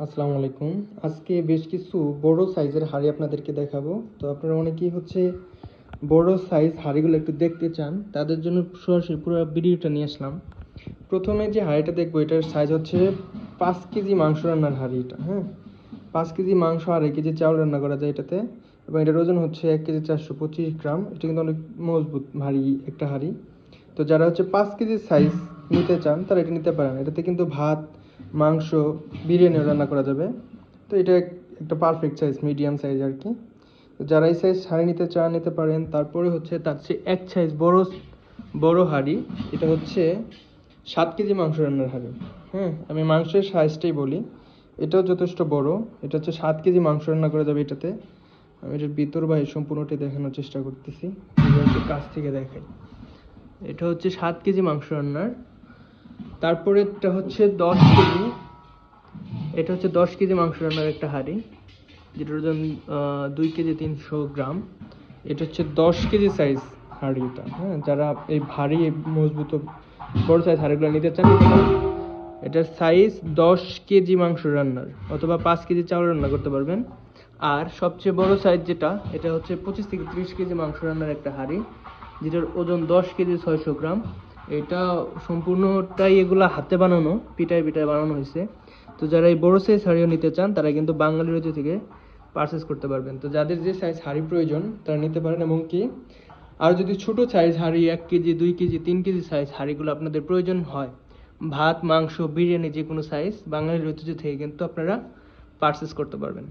আসসালামু আলাইকুম। আজকে বেশ কিছু বড় সাইজের হাঁড়ি আপনাদেরকে দেখাবো। তো আপনারা অনেকেই বড় সাইজ হাঁড়িগুলো একটু দেখতে চান, তাদের জন্য সরাসরি পুরো ভিডিওটা নিয়ে আসলাম। প্রথমে যে হাঁড়িটা দেখবো এটার সাইজ হচ্ছে 5 কেজি মাংস রান্নার হাঁড়ি এটা, হ্যাঁ। 5 কেজি মাংস, 2.5 কেজি চাউল রান্না করা যায় এটাতে, এবং এটার ওজন হচ্ছে 1 কেজি 425 গ্রাম। এটা কিন্তু অনেক মজবুত ভারী একটা হাঁড়ি। তো যারা 5 কেজি সাইজ নিতে চান তারা এটা নিতে পারেন। এটাতে কিন্তু ভাত, মাংস, বিরিয়ানিও রান্না করা যাবে। তো এটা একটা পারফেক্ট সাইজ, মিডিয়াম সাইজ আর কি। তো যারা এই সাইজ হাঁড়ি নিতে চান নিতে পারেন। তারপরে তার চেয়ে এক সাইজ বড় হাঁড়ি, এটা হচ্ছে 7 কেজি মাংস রান্নার হাঁড়ি। হ্যাঁ, আমি মাংসের সাইজটাই বলি। এটাও যথেষ্ট বড়। এটা হচ্ছে 7 কেজি মাংস রান্না করা যাবে এটাতে। আমি এটার ভিতর বাইরে সম্পূর্ণটাই দেখানোর চেষ্টা করতেছি, একটু কাছ থেকে দেখাই। এটা হচ্ছে 7 কেজি মাংস রান্নার। তারপরে এটা হচ্ছে 10 কেজি। এটা হচ্ছে 10 কেজি মাংস রান্নার একটা হাঁড়ি, যেটার ওজন 2 কেজি 300 গ্রাম। এটা হচ্ছে 10 কেজি সাইজ হাঁড়ি এটা, হ্যাঁ। যারা এই ভারী মজবুত বড় সাইজ হাঁড়িগুলো নিতে চান এটার সাইজ 10 কেজি মাংস রান্নার, অথবা 5 কেজি চাউল রান্না করতে পারবেন। আর সবচেয়ে বড় সাইজ যেটা, এটা হচ্ছে 25 থেকে 30 কেজি মাংস রান্নার একটা হাঁড়ি, যেটার ওজন 10 কেজি 600 গ্রাম। এটা সম্পূর্ণটাই এগুলা হাতে বানানো, পিটায় বানানো হয়েছে। তো যারা এই বড় সাইজ হাঁড়িও নিতে চান তারা কিন্তু বাঙালি রুচি থেকে পারচেস করতে পারবেন। তো যাদের যে সাইজ হাঁড়ি প্রয়োজন তারা নিতে পারেন। এবং কি, আর যদি ছোট সাইজ হাঁড়ি 1 কেজি 2 কেজি 3 কেজি সাইজ হাঁড়িগুলো আপনাদের প্রয়োজন হয়, ভাত, মাংস, বিরিয়ানি যে কোনো সাইজ, বাঙালির ঐতিহ্য থেকে কিন্তু আপনারা পারচেস করতে পারবেন।